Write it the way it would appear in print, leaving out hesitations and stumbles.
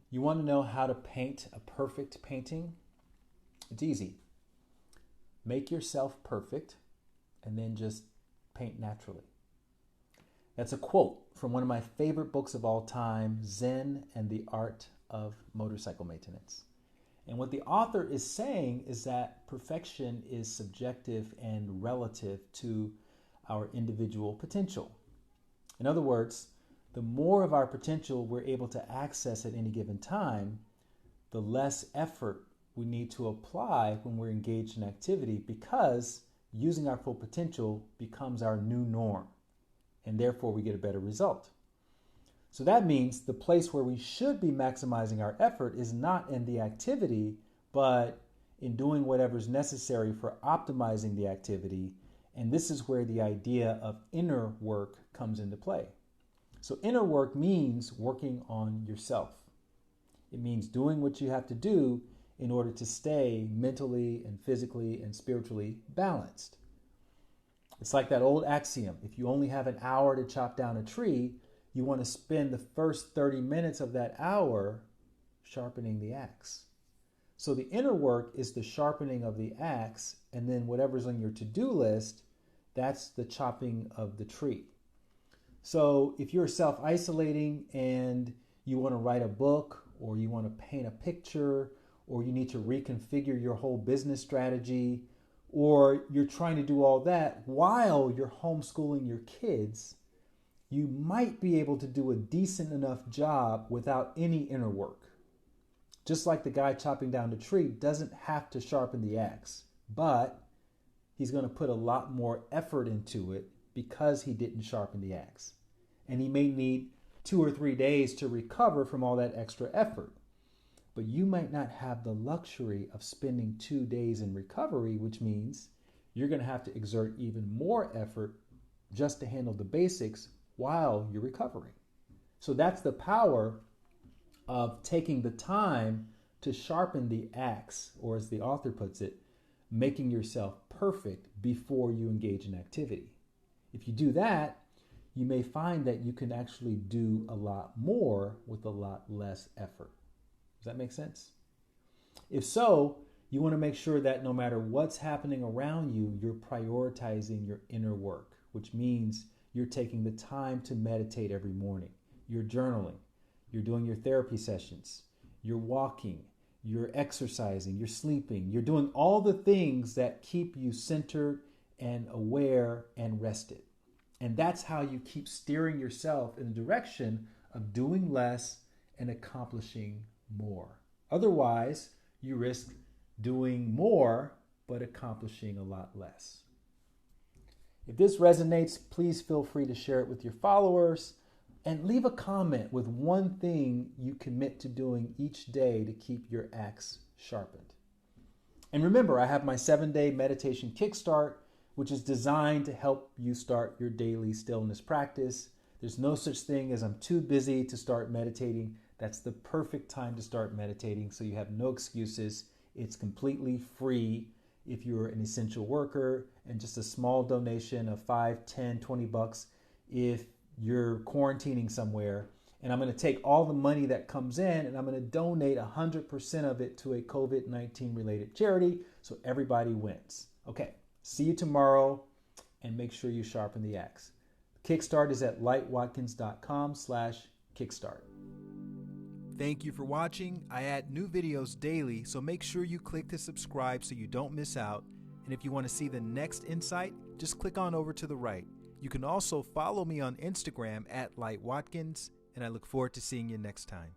You want to know how to paint a perfect painting? It's easy. Make yourself perfect and then just paint naturally. That's a quote from one of my favorite books of all time, Zen and the Art of Motorcycle Maintenance. And what the author is saying is that perfection is subjective and relative to our individual potential. In other words, the more of our potential we're able to access at any given time, the less effort we need to apply when we're engaged in activity, because using our full potential becomes our new norm, and therefore we get a better result. So that means the place where we should be maximizing our effort is not in the activity, but in doing whatever's necessary for optimizing the activity. And this is where the idea of inner work comes into play. So inner work means working on yourself. It means doing what you have to do in order to stay mentally and physically and spiritually balanced. It's like that old axiom: if you only have an hour to chop down a tree, you want to spend the first 30 minutes of that hour sharpening the axe. So the inner work is the sharpening of the axe, and then whatever's on your to-do list, that's the chopping of the tree. So if you're self-isolating and you want to write a book, or you want to paint a picture, or you need to reconfigure your whole business strategy, or you're trying to do all that while you're homeschooling your kids, you might be able to do a decent enough job without any inner work. Just like the guy chopping down the tree doesn't have to sharpen the axe, but he's going to put a lot more effort into it because he didn't sharpen the axe. And he may need 2 or 3 days to recover from all that extra effort. But you might not have the luxury of spending 2 days in recovery, which means you're going to have to exert even more effort just to handle the basics while you're recovering. So that's the power of taking the time to sharpen the axe, or as the author puts it, making yourself perfect before you engage in activity. If you do that, you may find that you can actually do a lot more with a lot less effort. Does that make sense? If so, you want to make sure that no matter what's happening around you, you're prioritizing your inner work, which means you're taking the time to meditate every morning. You're journaling. You're doing your therapy sessions. You're walking. You're exercising. You're sleeping. You're doing all the things that keep you centered and aware and rested. And that's how you keep steering yourself in the direction of doing less and accomplishing more. Otherwise, you risk doing more but accomplishing a lot less. If this resonates, please feel free to share it with your followers and leave a comment with one thing you commit to doing each day to keep your axe sharpened. And remember, I have my 7-day meditation kickstart, which is designed to help you start your daily stillness practice. There's no such thing as I'm too busy to start meditating. That's the perfect time to start meditating, so you have no excuses. It's completely free if you're an essential worker, and just a small donation of $5, $10, $20 if you're quarantining somewhere. And I'm going to take all the money that comes in and I'm going to donate 100% of it to a COVID-19 related charity, so everybody wins. Okay, see you tomorrow, and make sure you sharpen the axe. Kickstart is at lightwatkins.com/kickstart. Thank you for watching. I add new videos daily, so make sure you click to subscribe so you don't miss out. And if you want to see the next insight, just click on over to the right. You can also follow me on Instagram at lightwatkins, and I look forward to seeing you next time.